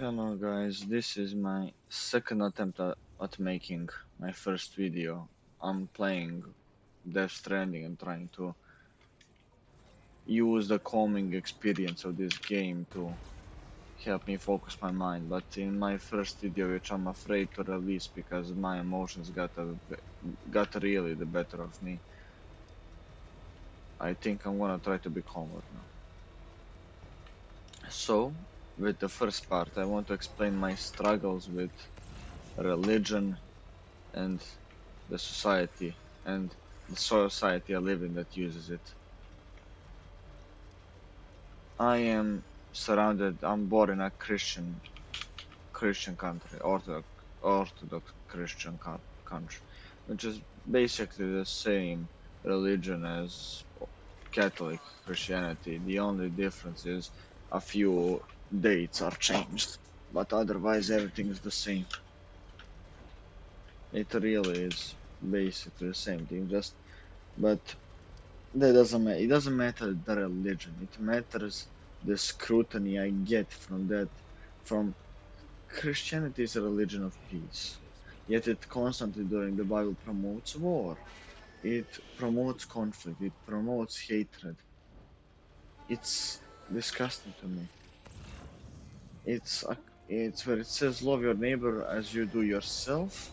Hello guys, this is my second attempt at making my first video. I'm playing Death Stranding and trying to use the calming experience of this game to help me focus my mind. But in my first video, which I'm afraid to release because my emotions got really the better of me, I think I'm gonna try to be calmer now. So, with the first part, I want to explain my struggles with religion and the society and the society I live in that uses it. I'm born in a Christian country, Orthodox Christian country, which is basically the same religion as Catholic Christianity. The only difference is a few dates are changed, but otherwise everything is the same. It really is basically the same thing, just but that doesn't matter. It doesn't matter the religion. It matters the scrutiny I get from that. From Christianity is a religion of peace, yet it constantly during the Bible promotes war. It promotes conflict. It promotes hatred. It's disgusting to me. It's a, it's where it says love your neighbor as you do yourself,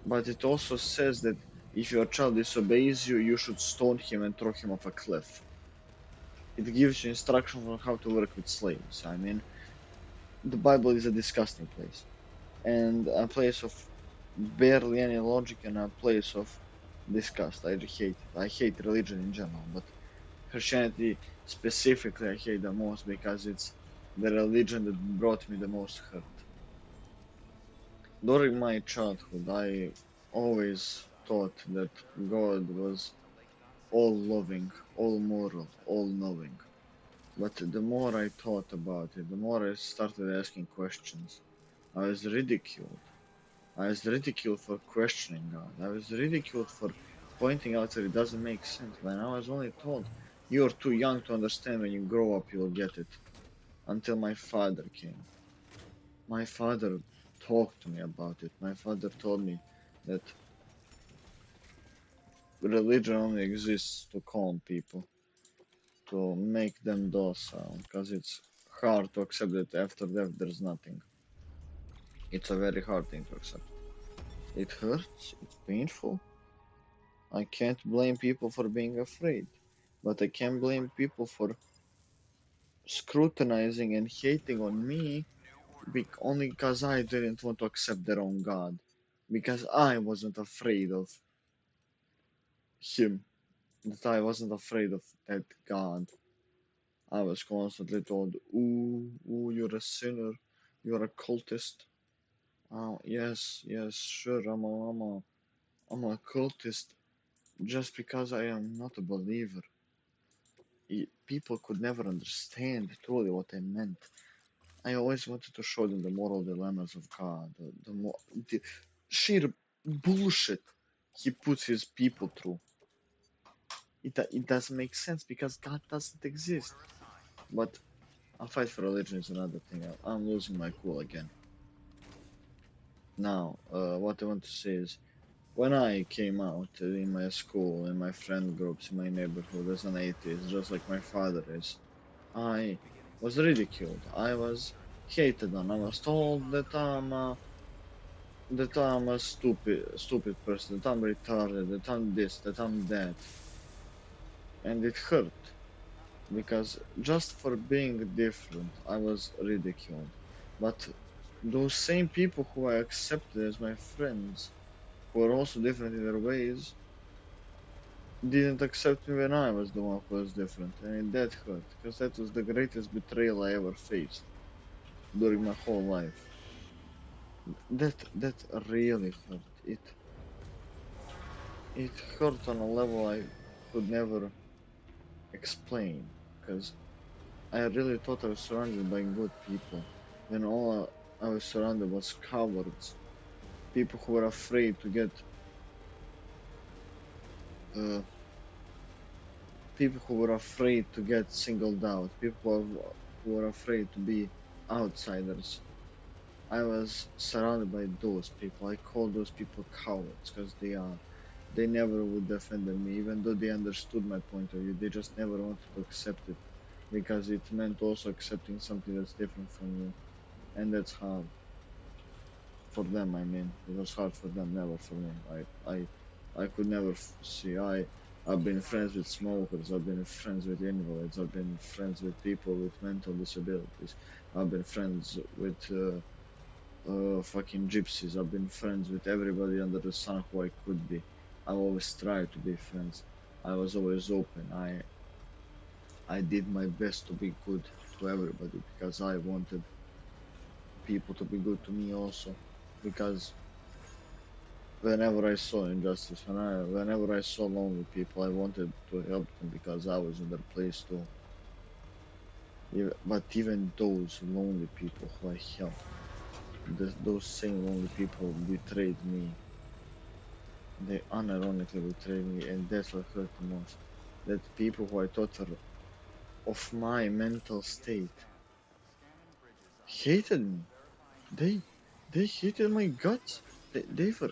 but it also says that if your child disobeys you, you should stone him and throw him off a cliff. It gives you instructions on how to work with slaves. I mean, the Bible is a disgusting place and a place of barely any logic and a place of disgust. I hate it. I hate religion in general, but Christianity specifically I hate the most because it's the religion that brought me the most hurt. During my childhood, I always thought that God was all loving, all moral, all knowing. But the more I thought about it, the more I started asking questions. I was ridiculed. I was ridiculed for questioning God. I was ridiculed for pointing out that it doesn't make sense when I was only told, you're too young to understand, when you grow up you'll get it. Until my father came. My father talked to me about it. My father told me that religion only exists to calm people, to make them docile, because it's hard to accept that after death there's nothing. It's a very hard thing to accept. It hurts, it's painful. I can't blame people for being afraid, but I can blame people for scrutinizing and hating on me only because I didn't want to accept their own God, because I wasn't afraid of Him, that I wasn't afraid of that God. I was constantly told, ooh, ooh, you're a sinner, you're a cultist. Oh, yes, yes, sure, I'm a cultist just because I am not a believer. People could never understand truly what I meant. I always wanted to show them the moral dilemmas of God, the sheer bullshit he puts his people through. It doesn't make sense because God doesn't exist. But a fight for religion is another thing. I'm losing my cool again. Now, what I want to say is, when I came out in my school, in my friend groups, in my neighborhood as an atheist, just like my father is, I was ridiculed. I was hated on. I was told that I'm a stupid person, that I'm retarded, that I'm this, that I'm that, and it hurt because just for being different, I was ridiculed. But those same people who I accepted as my friends, who are also different in their ways, didn't accept me when I was the one who was different, and that hurt because that was the greatest betrayal I ever faced during my whole life. That really hurt. It hurt on a level I could never explain because I really thought I was surrounded by good people when all I was surrounded was cowards, people who were afraid to get uh, people who were afraid to get singled out, people who were afraid to be outsiders. I was surrounded by those people. I call those people cowards because they are. They never would defend me, even though they understood my point of view. They just never wanted to accept it because it meant also accepting something that's different from you, and that's hard for them. I mean, it was hard for them, never for me. I could never see. I've been friends with smokers. I've been friends with invalids. I've been friends with people with mental disabilities. I've been friends with fucking gypsies. I've been friends with everybody under the sun who I could be. I always tried to be friends. I was always open. I did my best to be good to everybody because I wanted people to be good to me also. Because whenever I saw injustice, whenever I saw lonely people, I wanted to help them because I was in their place too. But even those lonely people who I helped, those same lonely people betrayed me. They unironically betrayed me, and that's what hurt the most. That people who I thought were of my mental state hated me. They they hated my guts. They were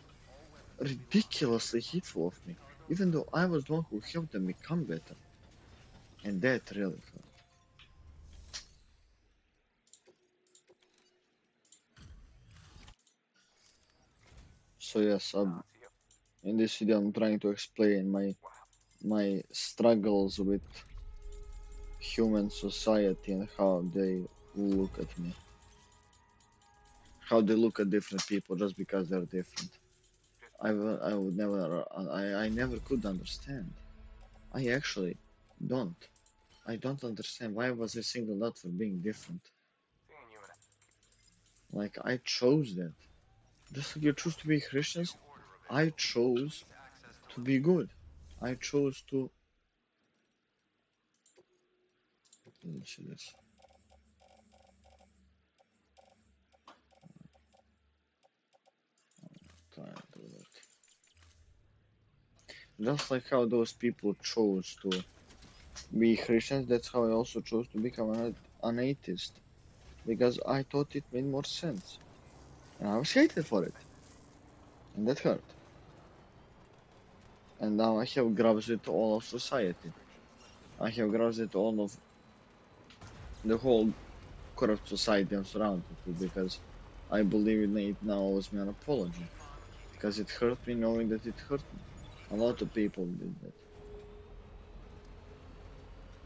ridiculously hateful of me, even though I was the one who helped them become better. And that really hurt. So yes, in this video I'm trying to explain my struggles with human society and how they look at me, how they look at different people just because they're different. I would never, I never could understand. I actually don't. I don't understand why was I singled out for being different. Like I chose that. Just like you choose to be Christians, I chose to be good. I chose to. Let's see this. Try and do that. Just like how those people chose to be Christians, that's how I also chose to become an atheist because I thought it made more sense, and I was hated for it, and that hurt. And now I have grabs with all of society. I have grabs with all of the whole corrupt society I'm surrounded with because I believe it now owes me an apology because it hurt me knowing that it hurt me. A lot of people did that,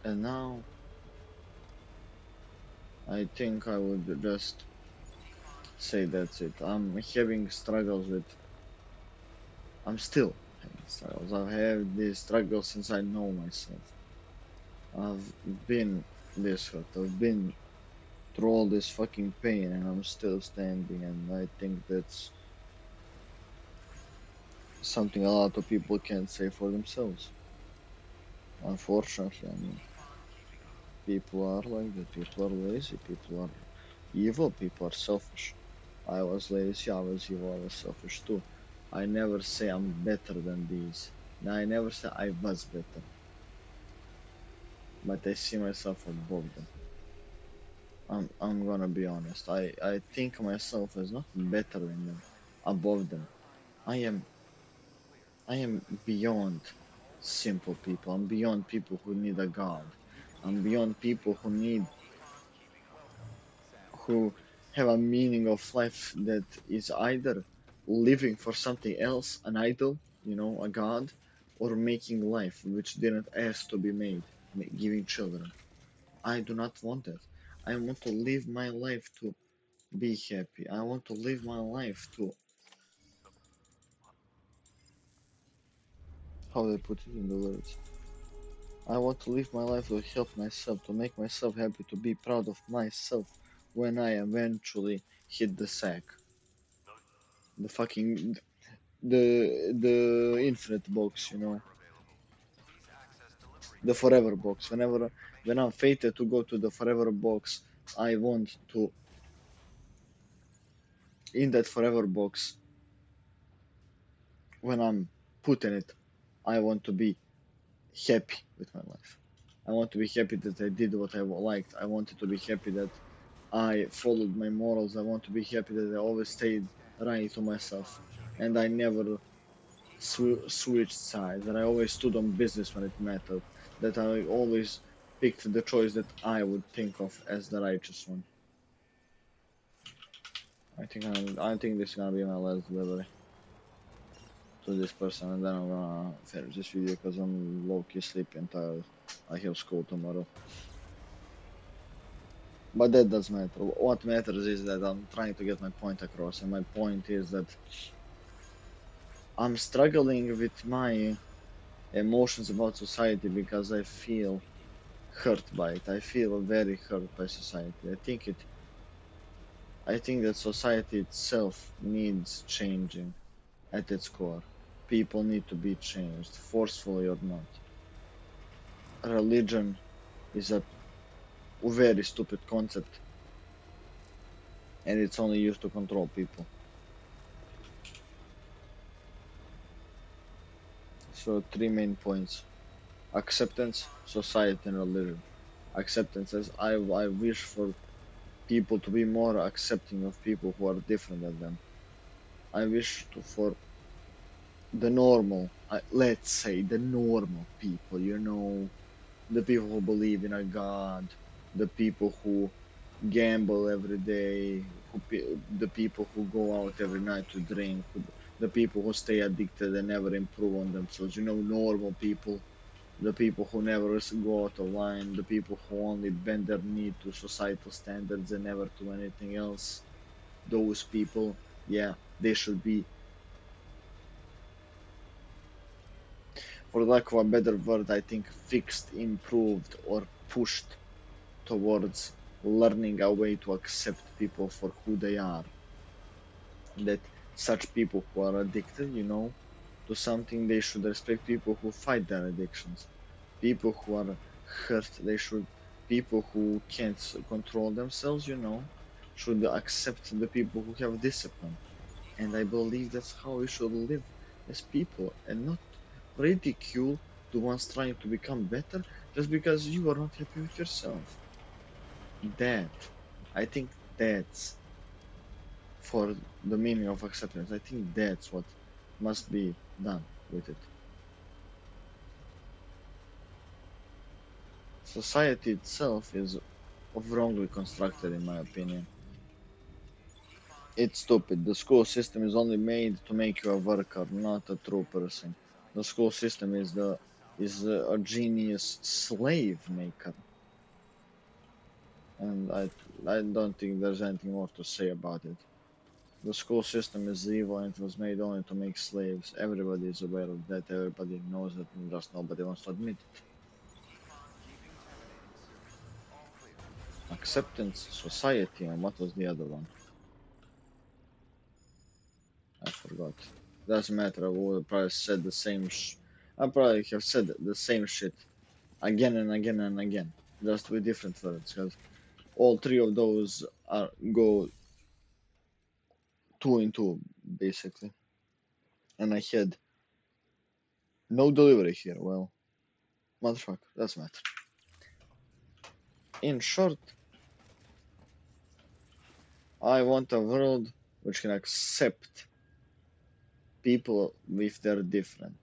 and now I think I would just say that's it. I'm having struggles with. I'm still having struggles. I've had these struggles since I know myself. I've been this hurt. I've been through all this fucking pain, and I'm still standing. And I think that's something a lot of people can't say for themselves. Unfortunately, I mean, people are like that. People are lazy. People are evil. People are selfish. I was lazy. I was evil. I was selfish too. I never say I'm better than these. I never say I was better, but I see myself above them. I'm gonna be honest. I think myself as not better than them, above them. I am I am beyond simple people. I'm beyond people who need a god. I'm beyond people who have a meaning of life that is either living for something else, an idol, a god, or making life which didn't ask to be made, giving children. I do not want that. I want to live my life to be happy. I want to live my life to, how do I put it in the words? I want to live my life to help myself, to make myself happy, to be proud of myself when I eventually hit the sack. The fucking the infinite box, the forever box. When I'm fated to go to the forever box, I want to in that forever box when I'm put in it, I want to be happy with my life. I want to be happy that I did what I liked. I wanted to be happy that I followed my morals. I want to be happy that I always stayed right to myself, and I never switched sides. That I always stood on business when it mattered. That I always picked the choice that I would think of as the righteous one. I think this is gonna be my last delivery to this person, and then I'm gonna finish this video because I'm low key sleepy and tired. I have school tomorrow. But that doesn't matter. What matters is that I'm trying to get my point across, and my point is that I'm struggling with my emotions about society because I feel hurt by it. I feel very hurt by society. I think that society itself needs changing at its core. People need to be changed, forcefully or not. Religion is a very stupid concept, and it's only used to control people. So three main points: acceptance, society, and religion. Acceptance is I wish for people to be more accepting of people who are different than them. I wish for the normal, let's say the normal people, the people who believe in a god, the people who gamble every day, the people who go out every night to drink, the people who stay addicted and never improve on themselves. Normal people, the people who never go out of line, the people who only bend their knee to societal standards and never do anything else. Those people, yeah, they should be, for lack of a better word, I think, fixed, improved, or pushed towards learning a way to accept people for who they are. That such people who are addicted, to something, they should respect people who fight their addictions. People who are hurt, they should, people who can't control themselves, should accept the people who have discipline. And I believe that's how we should live as people and not ridicule the ones trying to become better just because you are not happy with yourself. That, I think that's for the meaning of acceptance. I think that's what must be done with it. Society itself is wrongly constructed, in my opinion. It's stupid. The school system is only made to make you a worker, not a true person. The school system is a genius slave maker, and I don't think there's anything more to say about it. The school system is evil and it was made only to make slaves. Everybody is aware of that. Everybody knows it, and just nobody wants to admit it. Acceptance, society, and what was the other one? I forgot. Doesn't matter. I would have probably said the same. I probably have said the same shit again and again and again, just with different words. Because all three of those go two in two, basically. And I had no delivery here. Well, motherfucker, doesn't matter. In short, I want a world which can accept people if they're different.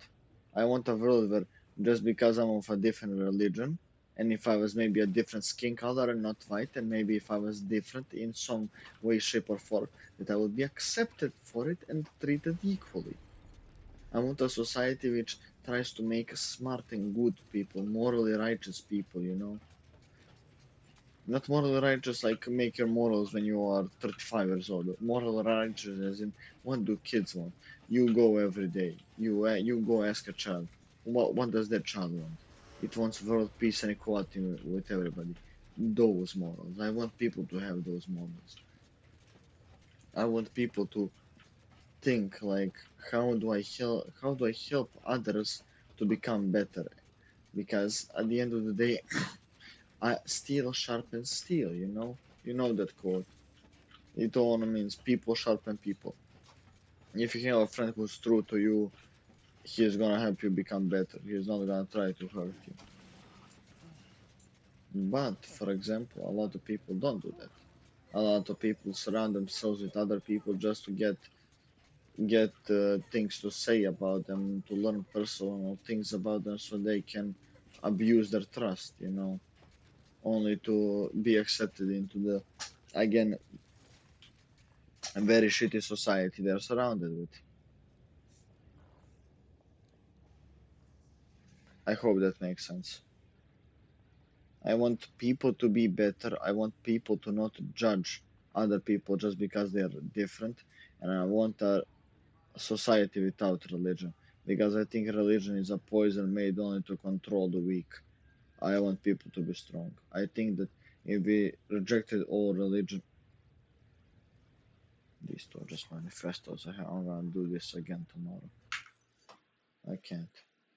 I want a world where just because I'm of a different religion, and if I was maybe a different skin color and not white, and maybe if I was different in some way, shape, or form, that I would be accepted for it and treated equally. I want a society which tries to make smart and good people, morally righteous people, Not morally righteous like make your morals when you are 35 years old. Moral righteous as in what do kids want? You go every day. You go ask a child. What does that child want? It wants world peace and equality with everybody. Those morals. I want people to have those morals. I want people to think like how do I help others to become better? Because at the end of the day, steel sharpens steel. You know that quote. It only means people sharpen people. If you have a friend who's true to you, he's gonna help you become better. He's not gonna try to hurt you. But, for example, a lot of people don't do that. A lot of people surround themselves with other people just to get things to say about them, to learn personal things about them, so they can abuse their trust. Only to be accepted into the, again, a very shitty society they're surrounded with. I hope that makes sense. I want people to be better. I want people to not judge other people just because they are different. And I want a society without religion. Because I think religion is a poison made only to control the weak. I want people to be strong. I think that if we rejected all religion, these two are just manifestos. I'm gonna do this again tomorrow. I can't.